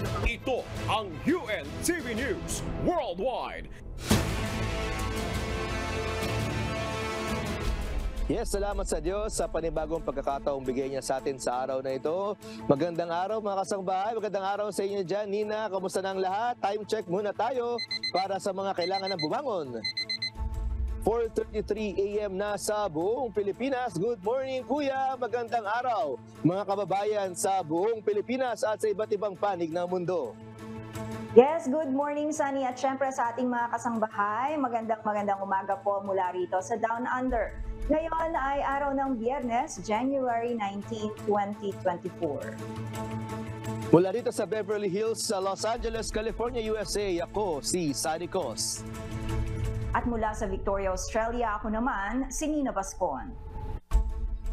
Ito ang UNTV News Worldwide. Yes, salamat sa Diyos sa panibagong pagkakataong bigay niya sa atin sa araw na ito. Magandang araw mga kasangbahay, magandang araw sa inyo dyan. Nina, kamusta na ang lahat? Time check muna tayo para sa mga kailangan ng bumangon. 4:33 AM na sa buong Pilipinas. Good morning, Kuya. Magandang araw, mga kababayan sa buong Pilipinas at sa iba't ibang panig ng mundo. Yes, good morning, Sunny. At syempre sa ating mga kasangbahay, magandang umaga po mula rito sa Down Under. Ngayon ay araw ng Biyernes, January 19, 2024. Mula rito sa Beverly Hills, sa Los Angeles, California, USA, ako si Sunny Cos. At mula sa Victoria, Australia, ako naman, si Nina Pascon.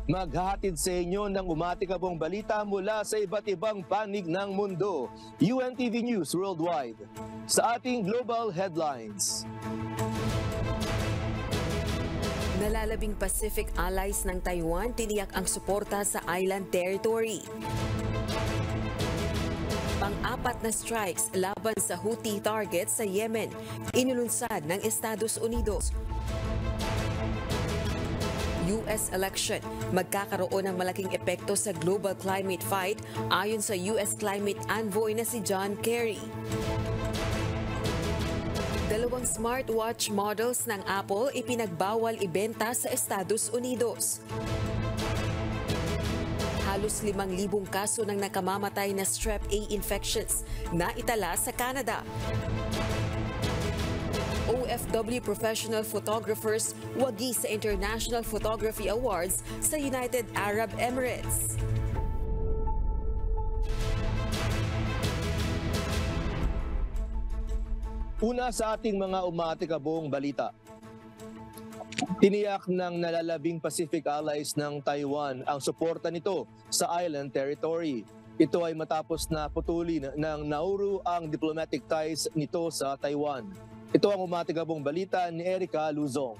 Maghahatid sa inyo ng umatikabong balita mula sa iba't ibang panig ng mundo. UNTV News Worldwide. Sa ating global headlines. Nalalabing Pacific allies ng Taiwan tiniyak ang suporta sa island territory. Pang-apat na strikes laban sa Houthi targets sa Yemen, inulunsad ng Estados Unidos. US election, magkakaroon ng malaking epekto sa global climate fight ayon sa US climate envoy na si John Kerry. Dalawang smartwatch models ng Apple ipinagbawal ibenta sa Estados Unidos. Halos 5,000 kaso ng nakamamatay na strep A infections na itala sa Canada. OFW professional photographers wagi sa International Photography Awards sa United Arab Emirates. Una sa ating mga umatikabong balita. Tiniyak ng nalalabing Pacific allies ng Taiwan ang suporta nito sa island territory. Ito ay matapos na putulin ng Nauru ang diplomatic ties nito sa Taiwan. Ito ang umatikabong balita ni Erica Luzon.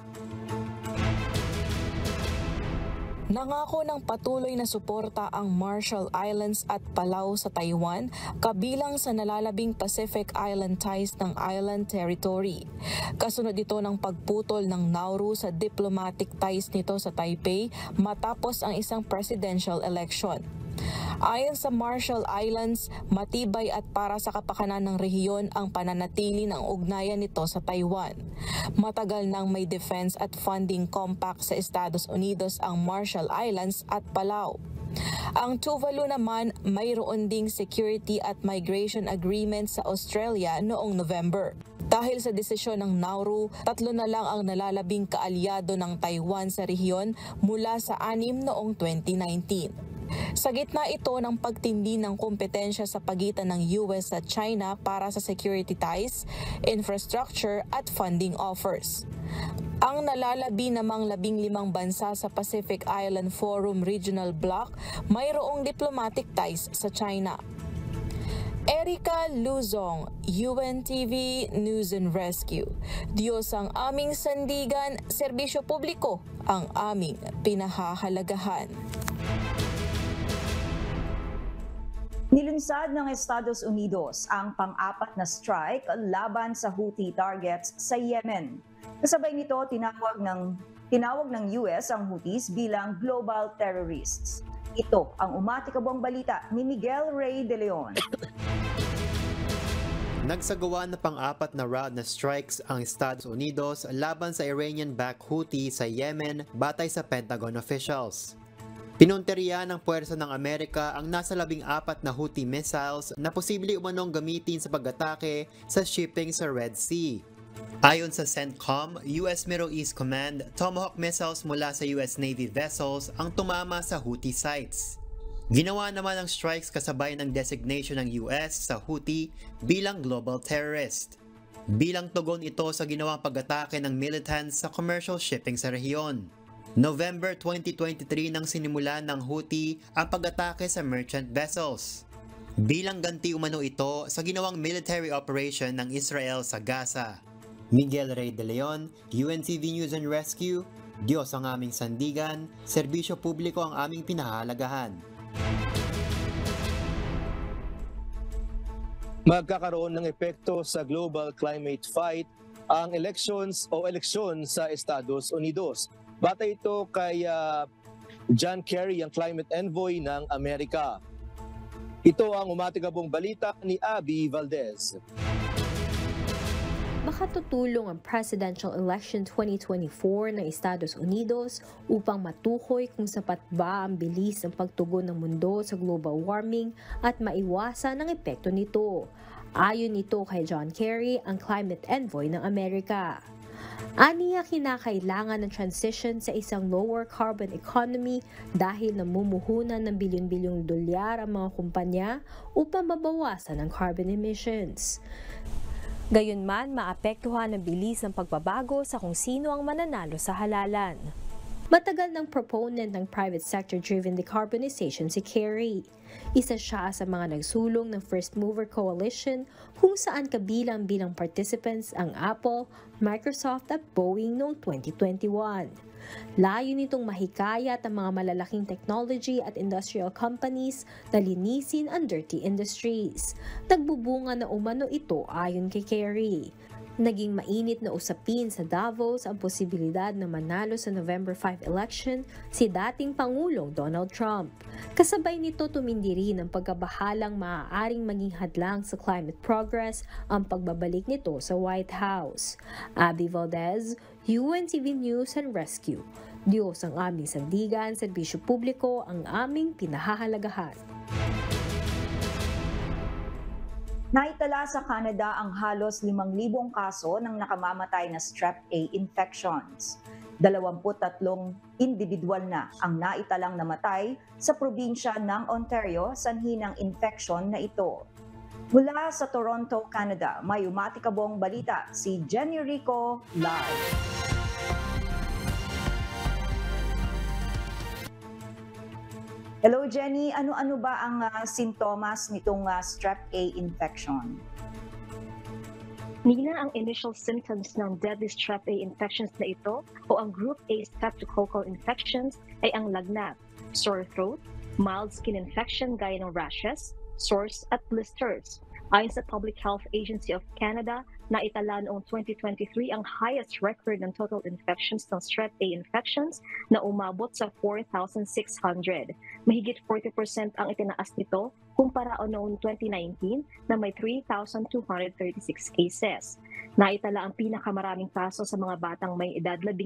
Nangako ng patuloy na suporta ang Marshall Islands at Palau sa Taiwan kabilang sa nalalabing Pacific Island ties ng island territory. Kasunod ito ng pagputol ng Nauru sa diplomatic ties nito sa Taipei matapos ang isang presidential election. Ayon sa Marshall Islands, matibay at para sa kapakanan ng rehiyon ang pananatili ng ugnayan nito sa Taiwan. Matagal nang may defense at funding compact sa Estados Unidos ang Marshall Islands at Palau. Ang Tuvalu naman mayroon ding security at migration agreement sa Australia noong November. Dahil sa desisyon ng Nauru, 3 na lang ang nalalabing kaalyado ng Taiwan sa rehiyon mula sa 6 noong 2019. Sa gitna ito ng pagtindi ng kompetensya sa pagitan ng US at China para sa security ties, infrastructure at funding offers. Ang nalalabi namang 15 bansa sa Pacific Island Forum Regional Bloc mayroong diplomatic ties sa China. Erica Luzon, UNTV News and Rescue. Diyos ang aming sandigan, serbisyo publiko ang aming pinahahalagahan. Nilunsad ng Estados Unidos ang pang-apat na strike laban sa Houthi targets sa Yemen. Kasabay nito, tinawag ng US ang Houthis bilang global terrorists. Ito ang umatikabong balita ni Miguel Rey de Leon. Nagsagawa na pang-apat na round na strikes ang Estados Unidos laban sa Iranian-backed Houthi sa Yemen batay sa Pentagon officials. Pinunteriya ng puwersa ng Amerika ang nasa 14 na Houthi missiles na posible umanong gamitin sa pag-atake sa shipping sa Red Sea. Ayon sa CENTCOM, US Middle East Command, Tomahawk missiles mula sa US Navy vessels ang tumama sa Houthi sites. Ginawa naman ang strikes kasabay ng designation ng US sa Houthi bilang global terrorist. Bilang tugon ito sa ginawang pag-atake ng militants sa commercial shipping sa rehiyon. November 2023 nang sinimulan ng Houthi ang pag-atake sa merchant vessels. Bilang ganti umano ito sa ginawang military operation ng Israel sa Gaza. Miguel Rey de Leon, UNTV News and Rescue, Diyos ang aming sandigan, serbisyo publiko ang aming pinahahalagahan. Magkakaroon ng epekto sa global climate fight ang eleksyon sa Estados Unidos. Batay ito kay John Kerry, ang climate envoy ng Amerika. Ito ang umatigabong balita ni Abby Valdez. Makatutulong ang presidential election 2024 ng Estados Unidos upang matukoy kung sapat ba ang bilis ng pagtugon ng mundo sa global warming at maiwasan ang epekto nito. Ayon nito kay John Kerry, ang climate envoy ng Amerika. Aniya kinakailangan ng transition sa isang lower carbon economy dahil namumuhunan ng bilyon-bilyong dolyar ang mga kumpanya upang mabawasan ang carbon emissions. Gayunman, maapektuhan ang bilis ng pagbabago sa kung sino ang mananalo sa halalan. Matagal ng proponent ng private sector-driven decarbonization si Kerry. Isa siya sa mga nagsulong ng First Mover Coalition kung saan kabilang bilang participants ang Apple, Microsoft at Boeing noong 2021. Layo nitong mahikayat ang mga malalaking technology at industrial companies na linisin ang dirty industries. Nagbubunga na umano ito ayon kay Kerry. Naging mainit na usapin sa Davos ang posibilidad na manalo sa November 5 election si dating Pangulong Donald Trump. Kasabay nito tumindi rin ang pagkabahalang maaaring maging hadlang sa climate progress ang pagbabalik nito sa White House. Abby Valdez, UNTV News and Rescue. Diyos ang aming sandigan, serbisyo publiko ang aming pinahahalagahan. Naitala sa Canada ang halos 5,000 kaso ng nakamamatay na strep A infections. 23 individual na ang naitalang namatay sa probinsya ng Ontario sanhi ng infection na ito. Mula sa Toronto, Canada, may umatikabong balita si Jenny Rico live. Hello Jenny, ano-ano ba ang sintomas nitong strep A infection? Nina, ang initial symptoms ng deadly strep A infections na ito o ang group A streptococcal infections ay ang lagnat, sore throat, mild skin infection gaya ng rashes, sores at blisters. Ayon sa Public Health Agency of Canada, naitala noong 2023 ang highest record ng total infections ng strep A infections na umabot sa 4,600. Mahigit 40% ang itinaas nito kumpara noong 2019 na may 3,236 cases. Naitala ang pinakamaraming kaso sa mga batang may edad 15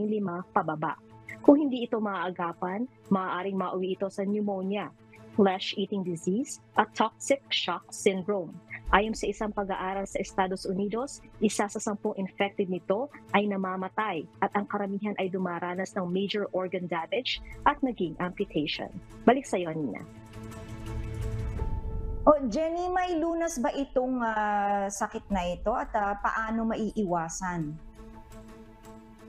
pababa. Kung hindi ito maaagapan, maaaring mauwi ito sa pneumonia, flesh-eating disease at toxic shock syndrome. Ayon sa isang pag-aaral sa Estados Unidos, 1 sa 10 infected nito ay namamatay at ang karamihan ay dumaranas ng major organ damage at naging amputation. Balik sa iyo, Nina. Jenny, may lunas ba itong sakit na ito at paano maiiwasan?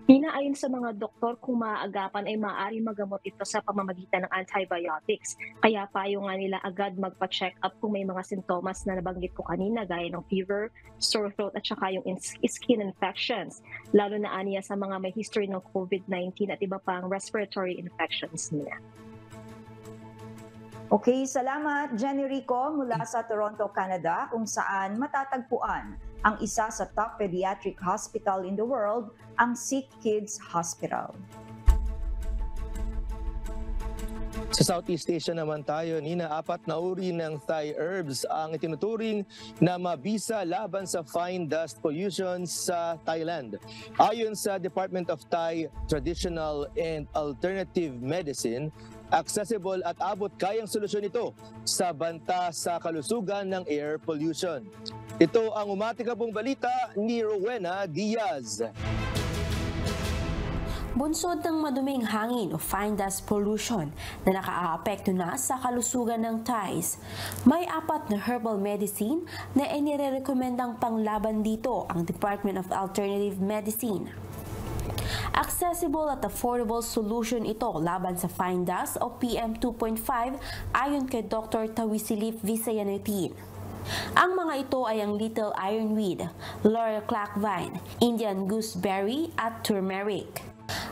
Nina, ayon sa mga doktor, kung maaagapan ay maaari magamot ito sa pamamagitan ng antibiotics. Kaya payo nga nila agad magpa-check up kung may mga sintomas na nabanggit ko kanina gaya ng fever, sore throat at saka yung skin infections. Lalo na aniya sa mga may history ng COVID-19 at iba pang respiratory infections nila. Okay, salamat Jenny Rico mula sa Toronto, Canada, kung saan matatagpuan ang isa sa top pediatric hospital in the world, ang Sick Kids Hospital. Sa Southeast Asia naman tayo, Nina, 4 na uri ng Thai herbs ang itinuturing na mabisa laban sa fine dust pollution sa Thailand. Ayon sa Department of Thai Traditional and Alternative Medicine, accessible at abot kayang solusyon ito sa banta sa kalusugan ng air pollution. Ito ang umatikabong balita ni Rowena Diaz. Bunsod ng maduming hangin o fine dust pollution na nakaaapekto na sa kalusugan ng Thais, may 4 na herbal medicine na inirekomendang panglaban dito ang Department of Alternative Medicine. Accessible at affordable solution ito laban sa fine dust o PM2.5 ayon kay Dr. Tawisilip Visayanatin. Ang mga ito ay ang little ironweed, laurel clackvine, Indian gooseberry at turmeric.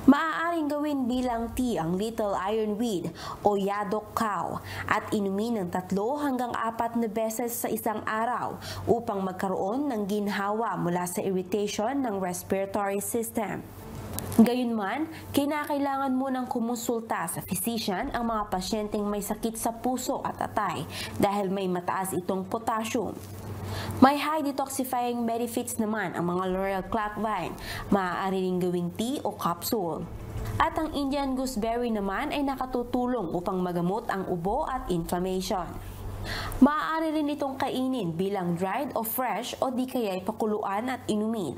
Maaaring gawin bilang tea ang little ironweed o yadok cow at inumin ng 3 hanggang 4 na beses sa isang araw upang magkaroon ng ginhawa mula sa irritation ng respiratory system. Gayunman, kinakailangan munang kumonsulta sa physician ang mga pasyenteng may sakit sa puso at atay dahil may mataas itong potassium. May high detoxifying benefits naman ang mga laurel clackvine, maaari ring gawing tea o capsule. At ang Indian gooseberry naman ay nakatutulong upang magamot ang ubo at inflammation. Maaari rin itong kainin bilang dried o fresh o di kaya'y pakuluan at inumin.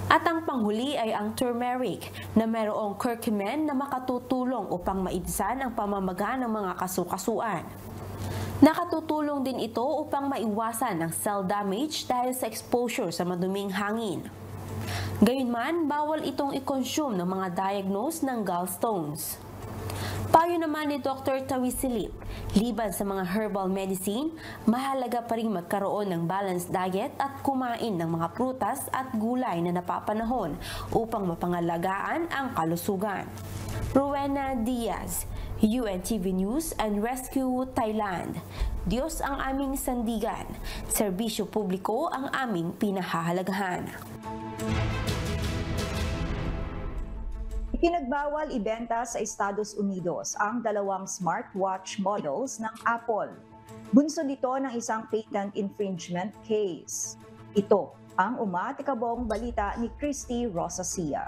At ang panghuli ay ang turmeric na mayroong curcumin na makatutulong upang maibsan ang pamamaga ng mga kasukasuan. Nakatutulong din ito upang maiwasan ang cell damage dahil sa exposure sa maduming hangin. Gayunman, bawal itong i-consume ng mga diagnosed ng gallstones. Payo naman ni Dr. Tawisilip, liban sa mga herbal medicine, mahalaga pa rin magkaroon ng balanced diet at kumain ng mga prutas at gulay na napapanahon upang mapangalagaan ang kalusugan. Rowena Diaz, UNTV News and Rescue Thailand. Diyos ang aming sandigan, serbisyo publiko ang aming pinahahalagahan. Ipinagbawal ibenta sa Estados Unidos ang 2 smartwatch models ng Apple. Bunsod ito ng isang patent infringement case. Ito ang umatikabong balita ni Christy Rosacia.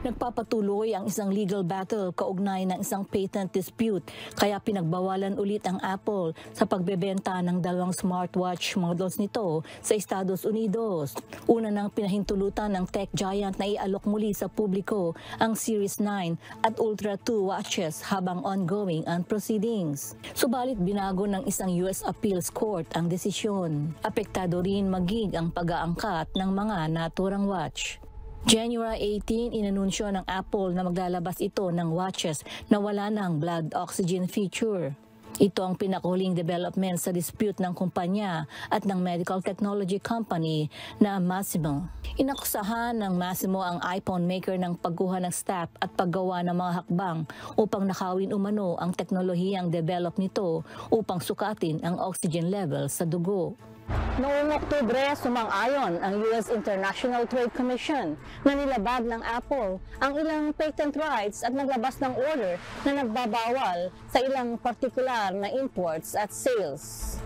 Nagpapatuloy ang isang legal battle kaugnay ng isang patent dispute kaya pinagbawalan ulit ang Apple sa pagbebenta ng 2 smartwatch models nito sa Estados Unidos. Una nang pinahintulutan ng tech giant na ialok muli sa publiko ang Series 9 at Ultra 2 watches habang ongoing ang proceedings. Subalit binago ng isang US Appeals Court ang desisyon. Apektado rin maging ang pag-aangkat ng mga naturang watch. January 18, inanunsyo ng Apple na maglalabas ito ng watches na wala ng blood oxygen feature. Ito ang pinakuling development sa dispute ng kumpanya at ng medical technology company na Masimo. Inakusahan ng Masimo ang iPhone maker ng pagkuha ng staff at paggawa ng mga hakbang upang nakawin umano ang teknolohiyang develop nito upang sukatin ang oxygen level sa dugo. Noong Oktubre, sumang-ayon ang US International Trade Commission na nilabag ng Apple ang ilang patent rights at naglabas ng order na nagbabawal sa ilang partikular na imports at sales.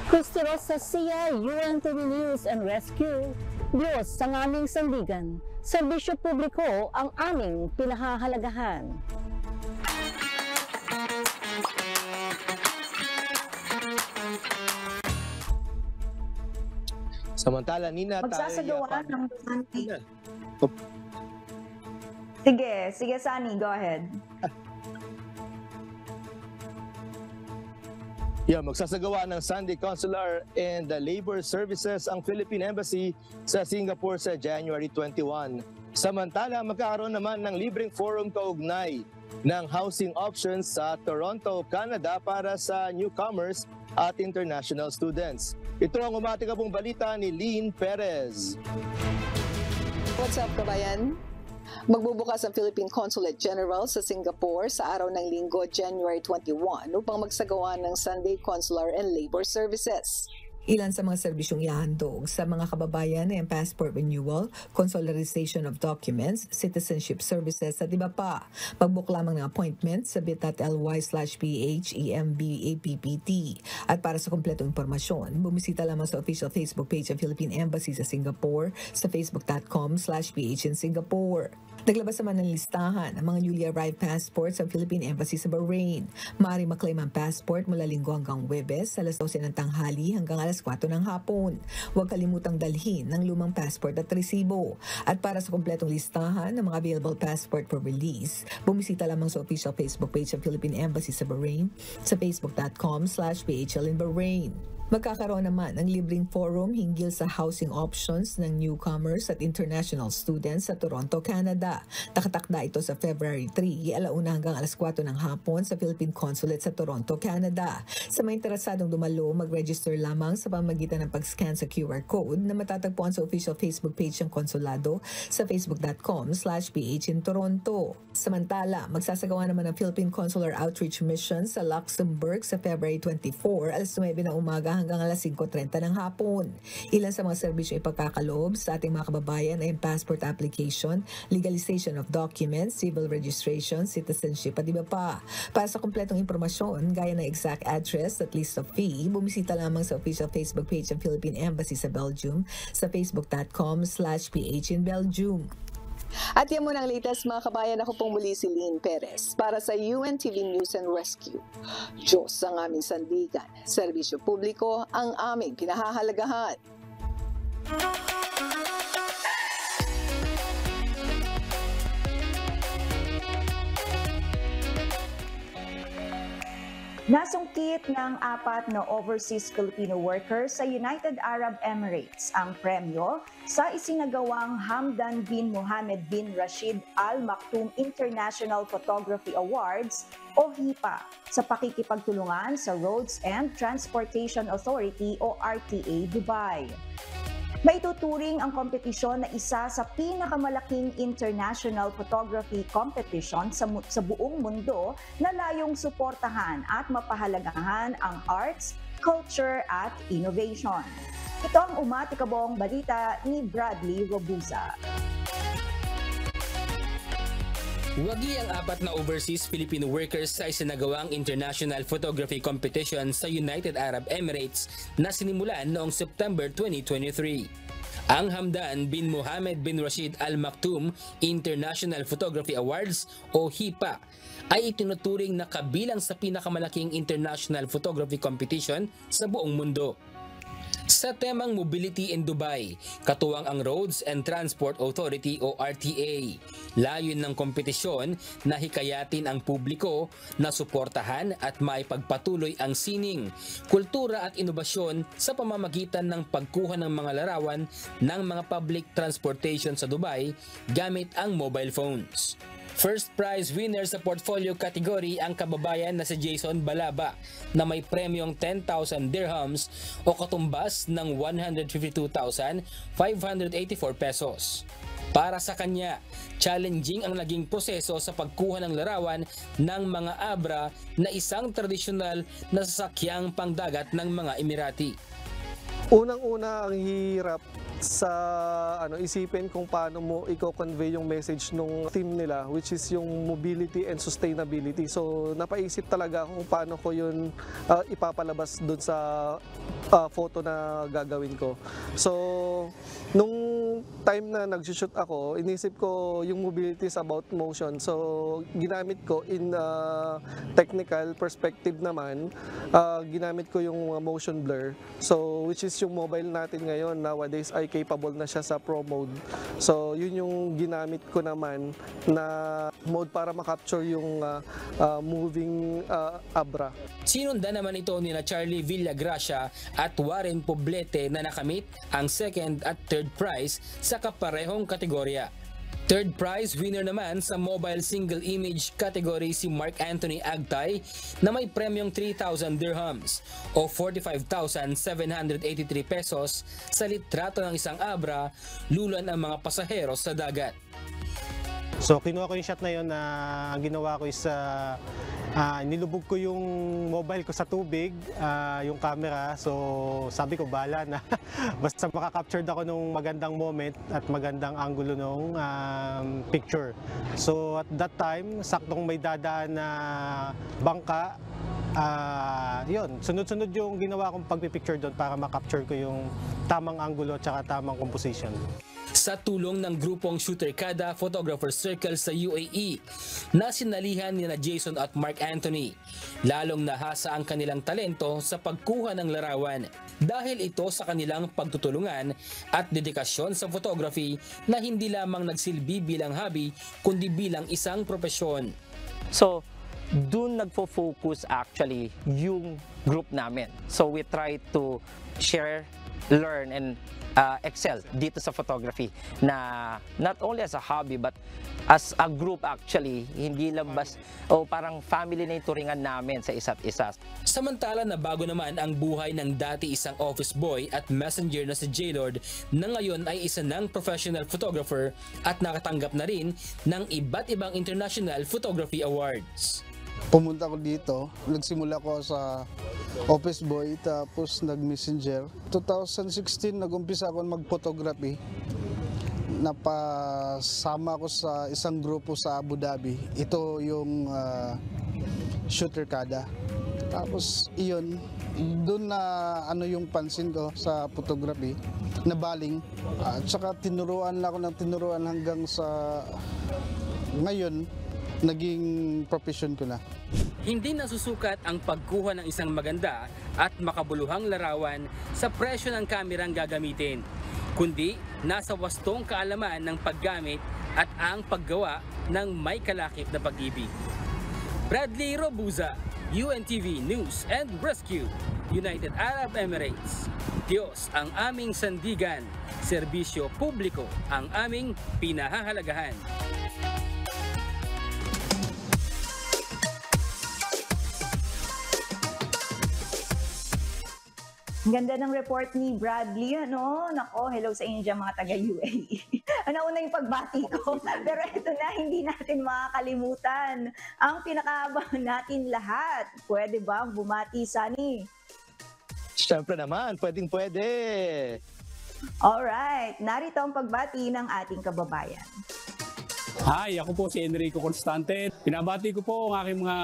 Christy Rosacia, UNTV News and Rescue. Diyos ang aming sandigan, serbisyo publiko ang aming pinahahalagahan. Samantala, Nina, magsasagawa ng Sunny. Sige, Sunny, go ahead. Magsasagawa ng Sunday Consular and Labor Services ang Philippine Embassy sa Singapore sa January 21. Samantala, magkakaroon naman ng libreng forum kaugnay ng housing options sa Toronto, Canada para sa newcomers at international students. Ito ang umatikabong balita ni Lynn Perez. What's up, kabayan? Magbubukas ang Philippine Consulate General sa Singapore sa araw ng Linggo, January 21, upang magsagawa ng Sunday Consular and Labor Services. Ilan sa mga serbisyong ihahandog sa mga kababayan ay ang passport renewal, consularization of documents, citizenship services at iba pa. Mag-book lamang ng appointment sa bit.ly/PHEMBAPPT. At para sa kumpletong impormasyon, bumisita lamang sa official Facebook page ng Philippine Embassy sa Singapore sa facebook.com/PHInsingapore. Naglabas naman ng listahan ang mga newly arrived passports sa Philippine Embassy sa Bahrain. Maaari maklaim ang passport mula Linggo hanggang Huwebes, alas 12 ng tanghali hanggang alas 4 ng hapon. Huwag kalimutang dalhin ng lumang passport at resibo. At para sa kumpletong listahan ng mga available passport for release, bumisita lamang sa official Facebook page ng Philippine Embassy sa Bahrain sa facebook.com/PHLinBahrain. Magkakaroon naman ng libreng forum hinggil sa housing options ng newcomers at international students sa Toronto, Canada. Nakatakda ito sa February 3, 1 hanggang 4 ng hapon sa Philippine Consulate sa Toronto, Canada. Sa mga interesadong dumalo, mag-register lamang sa pamamagitan ng pag-scan sa QR code na matatagpuan sa official Facebook page ng konsulado sa facebook.com/PH in Toronto. Samantala, magsasagawa naman ng Philippine Consular Outreach Mission sa Luxembourg sa February 24, 9 ng umaga hanggang 5:30 ng hapon. Ilan sa mga serbisyo ipagkakaloob sa ating mga kababayan ay passport application, legalization of documents, civil registration, citizenship at iba pa. Para sa kumpletong impormasyon, gaya ng exact address at list of fee, bumisita lamang sa official Facebook page ng Philippine Embassy sa Belgium sa facebook.com/PH in Belgium. At yan muna ang latest mga kabayan. Ako pong muli si Lynn Perez para sa UNTV News and Rescue. Diyos ang aming sandigan. Serbisyo publiko ang aming pinahahalagahan. Nasungkit ng 4 na overseas Filipino workers sa United Arab Emirates ang premyo sa isinagawang Hamdan bin Mohammed bin Rashid Al Maktoum International Photography Awards o HIPA sa pakikipagtulungan sa Roads and Transportation Authority o RTA Dubai. Maituturing ang kompetisyon na isa sa pinakamalaking international photography competition sa buong mundo na layong suportahan at mapahalagahan ang arts, culture at innovation. Ito ang umatikabong balita ni Bradley Robusa. Wagi ang 4 na overseas Filipino workers sa isinagawang International Photography Competition sa United Arab Emirates na sinimulan noong September 2023. Ang Hamdan bin Mohammed bin Rashid Al Maktoum International Photography Awards o HIPA ay itinuturing na kabilang sa pinakamalaking international photography competition sa buong mundo. Sa temang Mobility in Dubai, katuwang ang Roads and Transport Authority o RTA. Layon ng kompetisyon na hikayatin ang publiko na suportahan at maipagpatuloy ang sining, kultura at inobasyon sa pamamagitan ng pagkuha ng mga larawan ng mga public transportation sa Dubai gamit ang mobile phones. First prize winner sa portfolio category ang kababayan na si Jason Balaba na may premyong 10,000 dirhams o katumbas ng 152,584 pesos. Para sa kanya, challenging ang naging proseso sa pagkuha ng larawan ng mga abra na isang tradisyonal na sasakyang pangdagat ng mga Emirati. Unang-una ang hirap sa isipin kung paano mo i-convey yung message ng team nila, which is yung mobility and sustainability. So napaisip talaga kung paano ko yun ipapalabas dun sa photo na gagawin ko. So nung time na nag-shoot ako, inisip ko yung mobility is about motion. So ginamit ko in technical perspective naman, ginamit ko yung motion blur. So which is yung mobile natin ngayon nowadays ay capable na siya sa Pro mode. So yun yung ginamit ko naman na mode para makapture yung moving abra. Sinundan naman ito ni Charlie Villagracia at Warren Poblete na nakamit ang second at third prize sa kaparehong kategorya. Third prize winner naman sa mobile single image category si Mark Anthony Agtay na may premyong 3,000 dirhams o 45,783 pesos sa litrato ng isang abra lulan ang mga pasahero sa dagat. So kinuha ko yung shot na yun na ang ginawa ko is nilubog ko yung mobile ko sa tubig, yung camera. So sabi ko bahala na basta makakaptured ako nung magandang moment at magandang angulo nung picture. So at that time, saktong may dadaan na bangka. Yun, sunod-sunod yung ginawa kong pagpipicture doon para makapture ko yung tamang angulo at saka tamang composition. Sa tulong ng grupong Shooter Kada Photographer Circle sa UAE na sinalihan ni Jason at Mark Anthony. Lalong nahasa ang kanilang talento sa pagkuha ng larawan dahil ito sa kanilang pagtutulungan at dedikasyon sa photography na hindi lamang nagsilbi bilang hobby kundi bilang isang propesyon. So, dun nagfo-focus actually yung group namin. So we try to share, learn, and excel dito sa photography na not only as a hobby but as a group actually, hindi lang parang family na yung turingan namin sa isa't isa. Samantala na bago naman ang buhay ng dati isang office boy at messenger na si J-Lord na ngayon ay isa ng professional photographer at nakatanggap na rin ng iba't ibang international photography awards. Pumunta ko dito, nagsimula ko sa office boy tapos nag-messenger. 2016 nag-umpisa ako mag-photography. Napasama ako sa isang grupo sa Abu Dhabi. Ito yung Shooter Kada. Tapos iyon, doon na yung pansin ko sa photography, nabaling. At saka tinuruan lang ako ng tinuruan hanggang sa ngayon, naging profession ko na. Hindi nasusukat ang pagkuha ng isang maganda at makabuluhang larawan sa presyo ng kamerang gagamitin, kundi nasa wastong kaalaman ng paggamit at ang paggawa ng may kalakip na pag-ibig. Bradley Robuza, UNTV News and Rescue, United Arab Emirates. Diyos ang aming sandigan, serbisyo publiko ang aming pinahahalagahan. Ang ganda ng report ni Bradley, ano? Nako, hello sa inyo dyan, mga taga-UAE. Nauna yung pagbati ko. Pero ito na, hindi natin makakalimutan ang pinakaabang natin lahat. Pwede ba bumati, Sunny? Siyempre naman, pwedeng-pwede. Alright, narito ang pagbati ng ating kababayan. Hi, ako po si Enrico Constante. Pinabati ko po ang aking mga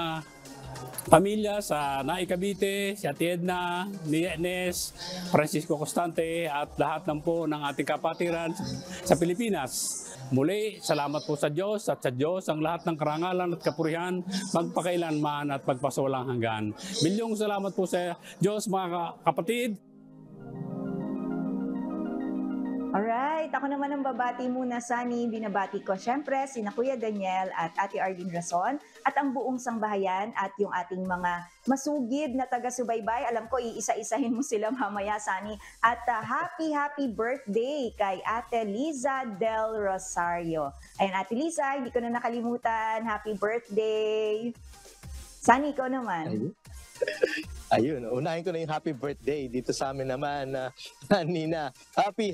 pamilya sa Naik Cavite, si Ate Edna, ni Ines, Francisco Constante at lahat ng po ng ating kapatiran sa Pilipinas. Muli, salamat po sa Diyos at sa Diyos ang lahat ng karangalan at kapurihan magpakailanman at pagpasawalang hanggan. Milyong salamat po sa Diyos mga kapatid. Alright, ako naman ang babati muna, Sunny. Binabati ko syempre sina Kuya Daniel at Ate Arlene Rason at ang buong sangbahayan at yung ating mga masugid na taga-subaybay. Alam ko, iisa-isahin mo sila mamaya, Sunny. At happy birthday kay Ate Liza Del Rosario. Ayun, Ate Liza, hindi ko na nakalimutan. Happy birthday! Sunny, ikaw naman. Ayun, unahin ko na yung happy birthday dito sa amin naman na Nina. Happy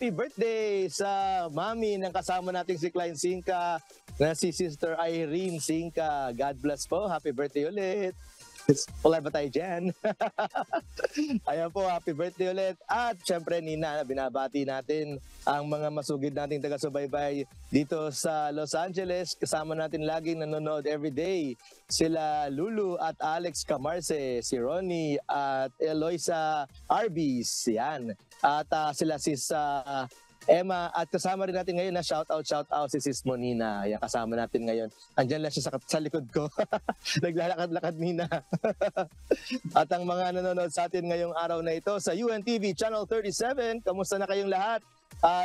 birthday sa mami ng kasama nating si Klein Sinka na si Sister Irene Sinka. God bless po. Happy birthday ulit. Wala ba tayo dyan? Ayan po, happy birthday ulit. At syempre, Nina, binabati natin ang mga masugid nating taga-subaybay dito sa Los Angeles. Kasama natin laging nanonood everyday. Sila Lulu at Alex Camarce, si Ronnie at Eloisa Arbis. Yan. At sila sis Emma, at kasama rin natin ngayon na shout out si Sis Monina. Yan, kasama natin ngayon. Andyan lang siya sa likod ko. Naglalakad-lakad, Nina. At ang mga nanonood sa atin ngayong araw na ito sa UNTV Channel 37, kamusta na kayong lahat?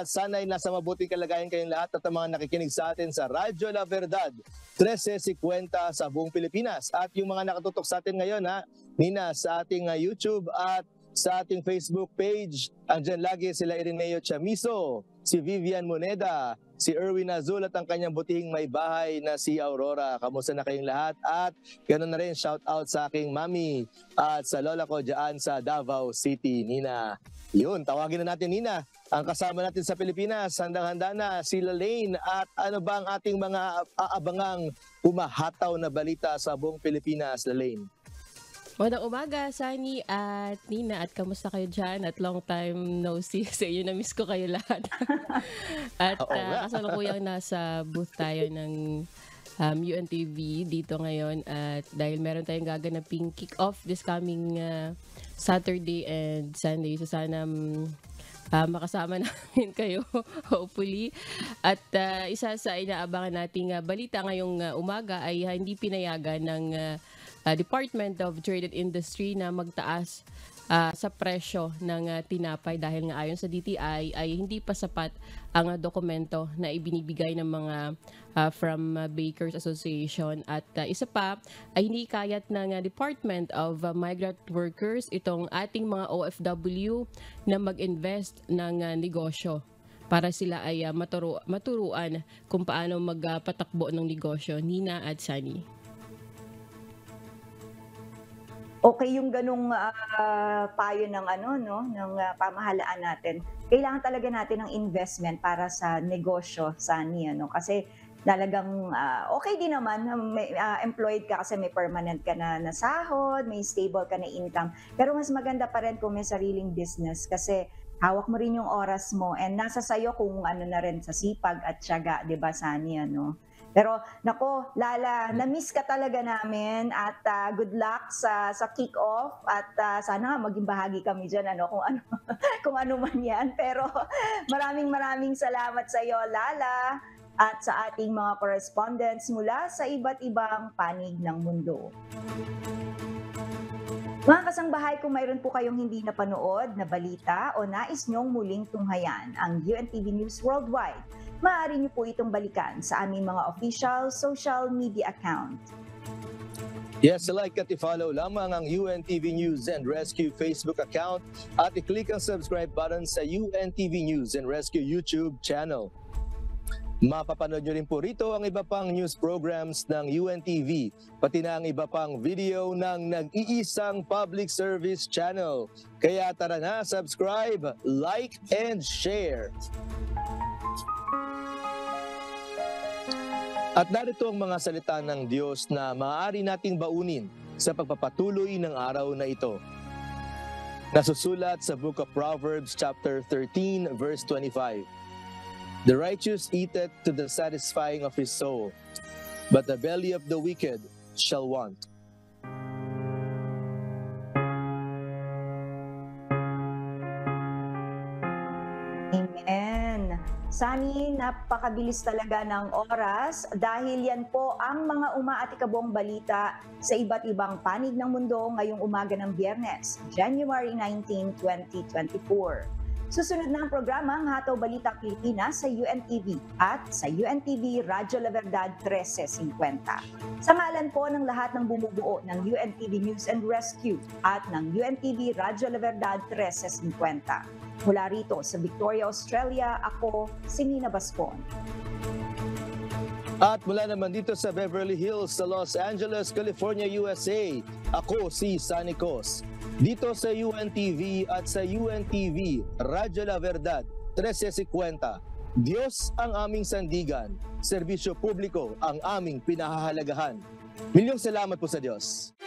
Sana'y nasa mabuting kalagayan kayong lahat at ang mga nakikinig sa atin sa Radyo La Verdad 1350 sa buong Pilipinas. At yung mga nakatutok sa atin ngayon, Nina, sa ating YouTube at sa ating Facebook page, andyan lagi sila Ireneo Chamiso, si Vivian Moneda, si Erwin Azul at ang kanyang butihing may bahay na si Aurora. Kamusta na kayong lahat? At ganoon na rin shout out sa aking mami at sa lola ko dyan sa Davao City, Nina. Yun, tawagin na natin, Nina, ang kasama natin sa Pilipinas. Handang-handa na si Lalaine at ano ba ang ating mga aabangang umahataw na balita sa buong Pilipinas, Lalaine? Magandang umaga, Sunny at Nina, at kamusta kayo dyan? At long time no see sa inyo, na-miss ko kayo lahat. At kasalukuyang nasa booth tayo ng UNTV dito ngayon, at dahil meron tayong gaganaping kick-off this coming Saturday and Sunday, so sana makasama namin kayo, hopefully. At isa sa inaabangan nating balita ngayong umaga ay hindi pinayagan ng Department of Trade and Industry na magtaas sa presyo ng tinapay dahil nga ayon sa DTI ay hindi pa sapat ang dokumento na ibinibigay ng mga from Bakers Association at isa pa ay hindi kayat ng Department of Migrant Workers itong ating mga OFW na mag-invest ng negosyo para sila ay maturuan kung paano magpatakbo ng negosyo. Nina at Sunny. Okay yung ganung payo ng ng pamahalaan natin. Kailangan talaga natin ng investment para sa negosyo, Sunny, kasi talagang okay din naman may, employed ka kasi may permanent ka na sahod, may stable ka na income. Pero mas maganda pa rin kung may sariling business kasi hawak mo rin yung oras mo and nasa sayo kung ano na rin sa sipag at tiyaga, 'di ba, Sunny, Pero nako, Lala, na-miss ka talaga namin at good luck sa kick-off at sana maging bahagi kami diyan kung ano kung ano man 'yan. Pero maraming salamat sa iyo, Lala, at sa ating mga correspondents mula sa iba't ibang panig ng mundo. Mga kasangbahay, kung mayroon po kayong hindi napanood na balita o nais nyong muling tunghayan ang UNTV News Worldwide, maaari niyo po itong balikan sa aming mga official social media account. Yes, like at i-follow lamang ang UNTV News and Rescue Facebook account at i-click ang subscribe button sa UNTV News and Rescue YouTube channel. Mapapanood nyo rin po rito ang iba pang news programs ng UNTV, pati na ang iba pang video ng nag-iisang public service channel. Kaya tara na, subscribe, like, and share. At narito ang mga salita ng Diyos na maaari nating baunin sa pagpapatuloy ng araw na ito. Nasusulat sa Book of Proverbs chapter 13 verse 25. The righteous eateth to the satisfying of his soul, but the belly of the wicked shall want. Amen. Sunny, napakabilis talaga ng oras dahil yan po ang mga umaatikabong balita sa iba't ibang panig ng mundo ngayong umaga ng Biyernes, January 19, 2024. Susunod na ang programa ang Hataw Balita Pilipinas sa UNTV at sa UNTV Radyo La Verdad 1350. Sa ngalan po ng lahat ng bumubuo ng UNTV News and Rescue at ng UNTV Radyo La Verdad 1350. Mula rito sa Victoria, Australia, ako si Nina Bascon. At mula naman dito sa Beverly Hills sa Los Angeles, California, USA, ako si Sunny Cos. Dito sa UNTV at sa UNTV Radyo La Verdad 1350, Diyos ang aming sandigan, serbisyo publiko ang aming pinahahalagahan. Milyong salamat po sa Diyos.